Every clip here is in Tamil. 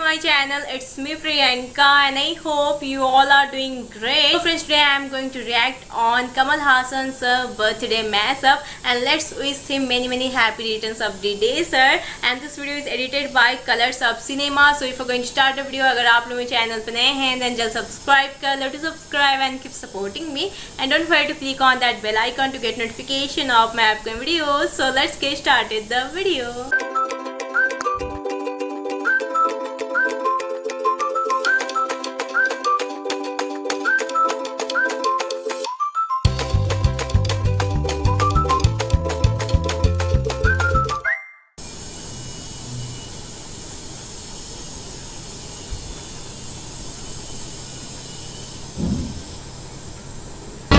my channel. It's me Priyanka and I hope you all are doing great. So friends, today I am going to react on Kamal Haasan's birthday mashup and let's wish him many happy returns of the day sir. And this video is edited by Colors of Cinema. So if you're going to start the video, अगर आप लोग मेरे चैनल पे नए हैं then जल्द subscribe कर लो to subscribe and keep supporting me and don't forget to click on that bell icon to get notification of my upcoming videos. So let's get started the video.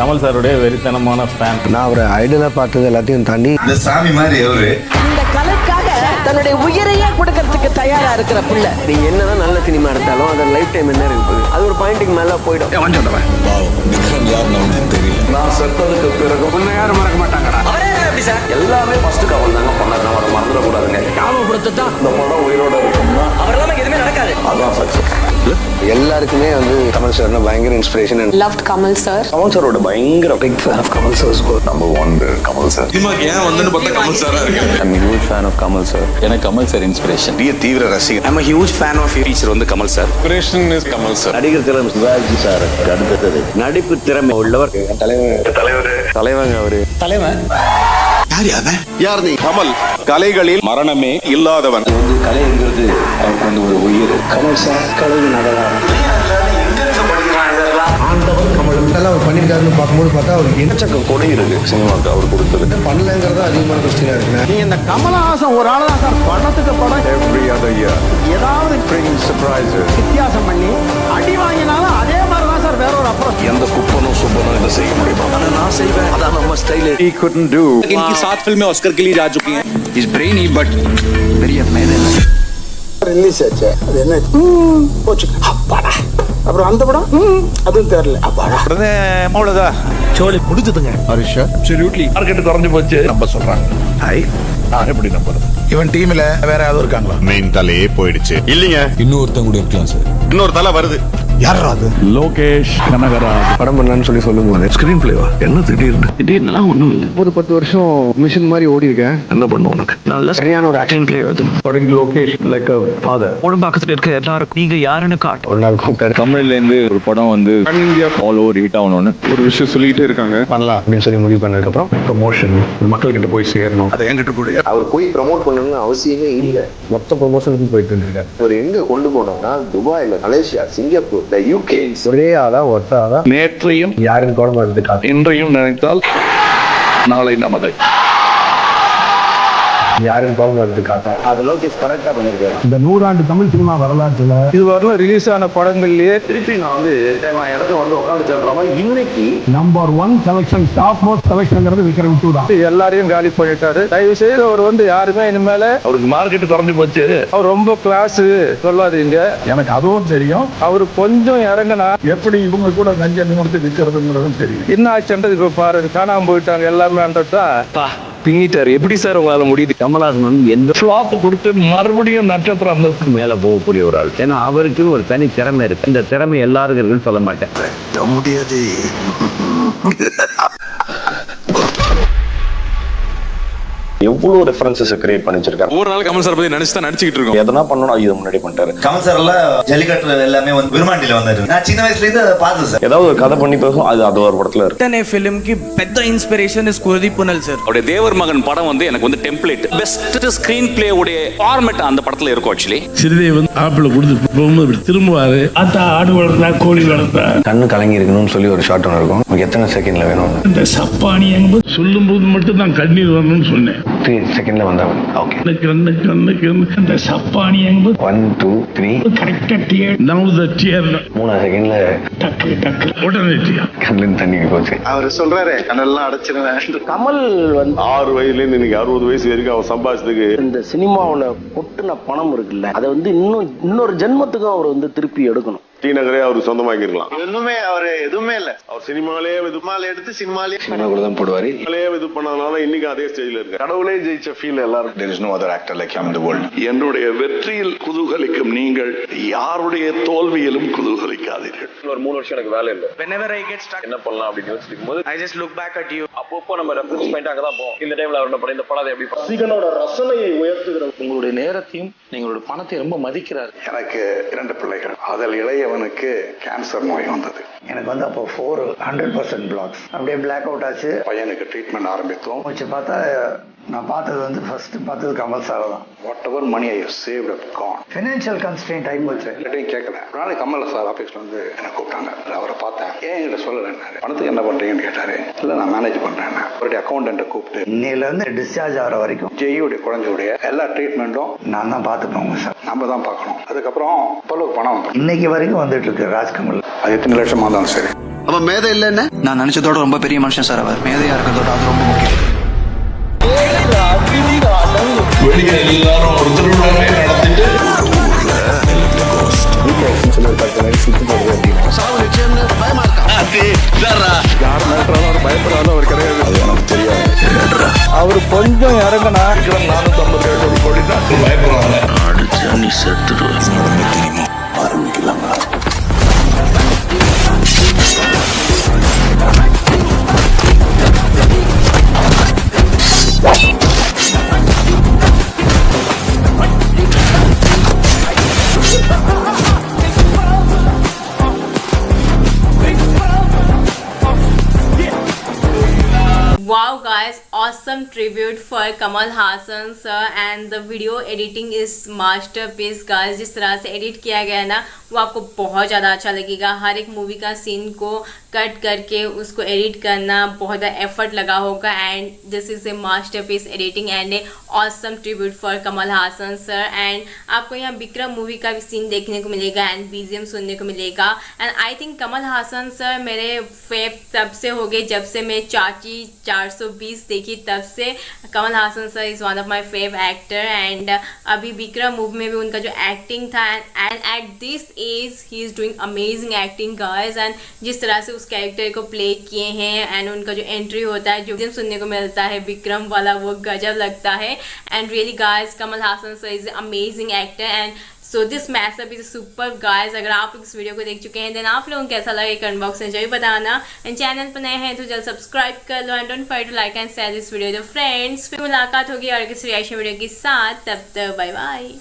Kamal சாருடைய வெறித்தனமான ஃபேன். நான் அவரை ஐடலா பார்த்தது எல்லாத்தையும் தாண்டி இந்த சாமி மாதிரி அவரு இந்த கலைக்காக தன்னுடைய உயிரையே கொடுக்கறதுக்கு தயாரா இருக்கிற புள்ள. நீங்க என்னதான் நல்ல சினிமா எடுத்தாலும் அது லைஃப் டைம் என்ன இருக்கு அது ஒரு பாயிண்ட்டுக்கு மேல போயிடும். விக்ரம் யார் நமக்கு தெரியல. நான் செத்ததுக்கு பிறகு உன்னை யாரும் மறக்க மாட்டாங்கடா. எல்லாமே ஃபர்ஸ்ட் கமல் தாங்க பண்ணாரு. நம்ம அதை மறந்துடக்கூடாதுங்க. ஞாபகப்படுத்தான் இந்த படம் உயிரோட இருக்கும்னா அவர் இல்லாம எதுவுமே நடக்காது. அதான் சக்சஸ். எல்லாருக்குமே வந்து கமல் சார்னா பயங்கர inspiration. Loved Kamal sir. Kamal சாரோட பயங்கர big fan of Kamal sir. Number 1 Kamal sir. சினிமாக்கு ஏன் வந்துன்னு பார்த்தா கமல் சாரா இருக்கு. I'm a huge fan of Kamal sir. எனக்கு கமல் சார் இன்ஸ்பிரேஷன். தீவிர ரசிகர். I'm a huge fan of teacher வந்து Kamal sir. Inspiration is Kamal sir. நடிகர் திறமை சிவாஜி சார் அடுத்தது நடிப்பு திறமை உள்ளவர் தலைவங்க அவரு தலைவன். யார் நீ? கமல் கலைகளில் மரணமே இல்லாதவன். வந்து கலைங்கிறது அவருக்கு வந்து ஒரு உயிர். கமல் சார் கலை நடனம் ஆண்டவர் கமல் இதெல்லாம் அவர் பண்ணியிருக்காருன்னு பார்க்கும்போது பார்த்தா அவருக்கு எச்சக்கம் கொடை இருக்கு சினிமாவுக்கு அவர் கொடுத்தது. பண்ணலங்கிறதா அதிகமான கொஸ்டினா இருக்கு. நீங்க இந்த கமலஹாசன் ஒரு ஆள் தான் சார் படத்துக்கு படம் Every other year ஏதாவது bring surprises. வித்தியாசம் பண்ணி அடி வாங்கினாலும் அதே மாதிரி தான் சார் வேற ஒரு அப்புறம் எந்த குப்பனும் சுப்பனும் இதை செய்ய முடியுமா? நான் செய்வேன். அதான் நம்ம ஸ்டைல். He couldn't do. इनकी 7 फिल्में ऑस्कर के लिए जा चुकी हैं. இஸ் பிரெய்னி பட் பெரிய மேதல். ரிலீஸ் ஆச்சு. அது என்ன போச்சு அப்பாடா. அப்புறம் அந்த படம் அதுவும் தெரியல அப்பாடா. அவ்வளவுதான் சோலி முடிஞ்சதுங்க. ஹரிஷா Absolutely. மார்க்கெட் குறைஞ்சு போச்சு நம்ப சொல்றாங்க. ஹாய் நான் எப்படி நம்புறது? இவன் டீம்ல வேற யாரும் இருக்காங்களா? மெயின் தலையே போயிடுச்சு. இல்லீங்க, இன்னொருத்தங்க கூட இருக்கலாம் சார். இன்னொரு தலை வருது. யாரா அது? லோகேஷ் கனகராஜ் படம் பண்ணலான்னு சொல்லும் போது ஸ்கிரீன் பிளேவா என்ன திடீர்னு ஒன்றும் இல்லை. ஒரு 10 வருஷம் மிஷின் மாதிரி ஓடி இருக்கேன். என்ன பண்ணும் உனக்கு? நல்ல சரியான ஒரு ஆக்ஷன் பிளே வருது. தொடங்கி லோகேஷ் லைக் ஃபாதர் உடம்பாக்கத்துல இருக்க எல்லாருக்கும் நீங்க யாருன்னு காட்டு. ஒரு நாள் கூப்பிட்டாரு. தமிழ்ல இருந்து ஒரு படம் வந்து இந்தியா ஆல் ஓவர் ஹிட் ஆகணும்னு ஒரு விஷயம் சொல்லிட்டே இருக்காங்க. பண்ணலாம் அப்படின்னு சொல்லி முடிவு பண்ணதுக்கப்புறம் ப்ரமோஷன் மக்கள் கிட்ட போய் சேரணும். அதை என்கிட்ட கூட அவர் போய் ப்ரமோட் பண்ணணும்னு அவசியமே இல்லை. மொத்த ப்ரமோஷனுக்கு போயிட்டு இருக்காரு. அவர் எங்க கொண்டு போனோம்னா துபாயில, மலேசியா, சிங்கப்பூர், யூகே ஒரே ஆளா ஒத்த ஆளா நேற்றையும் யாருன்னு கூட வருது காட்டு. இன்றையும் நினைத்தால் நாளை நமதை யாருன்னு கோபம் வருது காட்டா. அது லோகேஷ் கரெக்டா பண்ணிருக்காரு. இந்த 100 ஆண்டு தமிழ் சினிமா வரலாற்றுல இதுவரையிலும் ரிலீஸ் ஆன படங்கள்லயே திருப்பி நான் வந்து இடத்துல வந்து உட்காந்து சொல்றேன். இன்னைக்கு நம்பர் 1 செலக்ஷன் டாப் மோஸ்ட் செலக்ஷன்ங்கிறது விக்ரம் விட்டு தான். எல்லாரையும் காலி பண்ணிட்டாரு. தயவு செய்து அவர் வந்து யாருமே இனிமேல அவருக்கு மார்க்கெட் குறைஞ்சு போச்சு. அவர் ரொம்ப கிளாஸ் சொல்லாதீங்க. எனக்கு அதுவும் தெரியும். அவரு கொஞ்சம் இறங்கினா எப்படி இவங்க கூட கஞ்ச நிமிடத்தை விற்கிறதுங்கிறதும் தெரியும். என்ன ஆச்சுன்றது இப்ப பாரு. காணாம போயிட்டாங்க எல்லாமே. பிங்கிட்டாரு. எப்படி சார் உங்களால முடியுது? கமல்ஹாசன் வந்து எந்த ஃபிளாப் கொடுத்து மறுபடியும் நட்சத்திரம் அந்தஸ்துக்கு மேல போகக்கூடிய ஒரு ஆள். ஏன்னா அவருக்கு ஒரு தனி திறமை இருக்கு. இந்த திறமை எல்லாருக்கும் இருக்குன்னு சொல்ல மாட்டேன். முடியாது. எவ்வளவு ரெஃபரன்சஸ் கிரியேட் பண்ணி வச்சிருக்காரு. ஒவ்வொரு நாள் கமல் சார் பத்தி நினைச்சு தான் நடிச்சிட்டு இருக்கோம். எதனா பண்ணணும் இது முன்னாடி பண்ணிட்டாரு. கமல் சார் எல்லாம் ஜல்லிக்கட்டு எல்லாமே வந்து விருமாண்டில வந்தாரு. நான் சின்ன வயசுல இருந்து பார்த்தேன் சார். ஏதாவது ஒரு கதை பண்ணி பேசும் அது ஒரு படத்துல இருக்கு. அనే ఫిల్మ్ కి పెద్ద ఇన్స్పిరేషన్ ఇస్ కుల్దీప్ పునల్ సార్. அவருடைய தேவர் மகன் படம் வந்து எனக்கு வந்து டெம்ப்ளேட் பெஸ்ட் ஸ்கிரீன் பிளே உடைய ஃபார்மேட் அந்த படத்துல இருக்கும். ஆக்சுவலி ஸ்ரீதேவன் ஆப்பிள் கொடுத்து போகும்போது திரும்புவாரு. அத்தா ஆடு வளர்த்தா கோழி வளர்த்தா கண்ணு கலங்கி இருக்கணும்னு சொல்லி ஒரு ஷார்ட் ஒன்று இருக்கும். எத்தனை செகண்ட்ல வேணும்? இந்த சப்பானி என்பது சொல்லும் போது மட்டும் தான் கண்ணீர் வரணும்னு சொன்னேன். 3 செகண்ட்ல வந்தவன். ஓகே. இந்த சப்பானி என்பது 1 2 3 கரெக்டா டியர். நவ தி டியர் 3 செகண்ட்ல டக்கு டக்கு உடனே டியர். கண்ணில் தண்ணி போச்சு. அவர் சொல்றாரு கண்ணெல்லாம் அடைச்சிருவேன். கமல் வந்து 6 வயசுல இருந்து இன்னைக்கு 60 வயசு வரைக்கும் அவன் சம்பாதிச்சதுக்கு இந்த சினிமாவுல கொட்டுன பணம் இருக்குல்ல, அதை வந்து இன்னொரு ஜென்மத்துக்கும் அவர் வந்து திருப்பி எடுக்கணும். டி நகரே அவருக்கு சொந்தமாக்கிருக்கலாம். இன்னுமே அவரு எதுவுமே இல்ல. அவர் சினிமாலே எடுத்து சினிமாலே கூட தான் போடுவாரு. இது பண்ணதுனால இன்னைக்கு அதே ஸ்டேஜ்ல இருக்கு. கடவுளே ஜெயிச்ச ஃபீல் எல்லாரும். There is no other actor like him in the world. என்னுடைய வெற்றியில் குதூகலிக்கும் நீங்கள் யாருடைய தோல்வியிலும் குதூகலிக்காதீர்கள். ஒரு 3 வருஷம் எனக்கு வேலை இல்ல. Whenever I get stuck என்ன பண்ணலாம் அப்படின்னு யோசிக்கும்போது I just look back at you. அப்பப்போ நம்ம ரெஃபரன்ஸ் பாயிண்ட் அங்க தான் போவோம். இந்த டைம்ல அவர் என்ன பண்ண இந்த படம் எப்படி ரசிகனோட ரசனையை உயர்த்துகிற உங்களுடைய நேரத்தையும் நீங்களுடைய பணத்தை ரொம்ப மதிக்கிறார். எனக்கு 2 பிள்ளைகள். அதில் இளையவனுக்கு கேன்சர் நோய் வந்தது. எனக்கு வந்து அப்போ 400% பிளாக்ஸ் அப்படியே பிளாக் அவுட் ஆச்சு. பையனுக்கு ட்ரீட்மெண்ட் ஆரம்பித்தோம். வச்சு பார்த்தா நான் பார்த்தது வந்து ஃபர்ஸ்ட் பார்த்தது கமல் சார் தான். Whatever money I save up gone. Financial constraint ஆகி போச்சு. எல்லாத்தையும் கேட்கல. ஒரு நாளைக்கு கமல் சார் ஆஃபீஸ்ல வந்து என்ன கூப்பிட்டாங்க. அவரை பார்த்தேன். ஏன் என்கிட்ட சொல்லலைன்னாரு. பணத்துக்கு என்ன பண்றீங்கன்னு கேட்டாரு. இல்லை நான் மேனேஜ் பண்றேன். அவருடைய அக்கௌண்டன்ட்டை கூப்பிட்டு இன்னையில இருந்து டிஸ்சார்ஜ் ஆகிற வரைக்கும் ஜெய்யுடைய குழந்தையுடைய எல்லா ட்ரீட்மெண்ட்டும் நான் தான் பார்த்துப்போங்க சார். நம்ம தான் பார்க்கணும். அதுக்கப்புறம் பொருளுக்கு பணம் வந்து இன்னைக்கு வரைக்கும் வந்துட்டு இருக்கு ராஜ்கமல். அது எத்தனை லட்சமா இருந்தாலும் சரி. அப்ப மேதை இல்லைன்னு நான் நினைச்சதோட ரொம்ப பெரிய மனுஷன் சார் அவர். மேதையா இருக்கிறதோட அது ரொம்ப முக்கியம். வெளியே எல்லாரும் ஒரு திருவிழாவை நடத்திட்டு பயப்படாத அவர் கிடையாது. அது எனக்கு தெரியாது. அவர் கொஞ்சம் இறங்கினா 457 கோடி தான் பயப்படுறாங்க. அடிச்சா நீ செத்துடுவ. தெரியுமா ஆரம்பிக்கலாங்களா? Wow guys, awesome tribute for Kamal Haasan sir and the video editing is masterpiece guys. जिस तरह से edit किया गया ना वो आपको बहुत ज़्यादा अच्छा लगेगा. हर एक मूवी का सीन को कट करके उसको एडिट करना बहुत ज़्यादा एफर्ट लगा होगा and this is a masterpiece editing and a awesome tribute for Kamal Haasan sir. And आपको यहाँ विक्रम मूवी का भी सीन देखने को मिलेगा एंड BGM सुनने को मिलेगा. And I think Kamal Haasan sir मेरे फेव तब से हो गए जब से मैं चाची 420 देखी. तब से Kamal Haasan sir is one of my fave actor. And अभी विक्रम मूवी में भी उनका जो एक्टिंग था and at this age he is doing amazing acting guys. And जिस तरह से उस कैरेक्टर को प्ले किए हैं एंड उनका जो एंट्री होता है जो सुनने को मिलता है विक्रम वाला वो गजब लगता है. And really guys Kamal Haasan sir is amazing actor. And so this mashup is super guys. अगर आप इस वीडियो को देख चुके हैं देन आप लोगों को कैसा लगे कमेंट बॉक्स में जरूर बताना. एंड चैनल पर नए हैं तो जल्द सब्सक्राइब कर लो and don't forget to like and share this video तो फ्रेंड्स. फिर मुलाकात होगी और किसी रिएक्शन वीडियो के साथ. तब तक बाय बाय.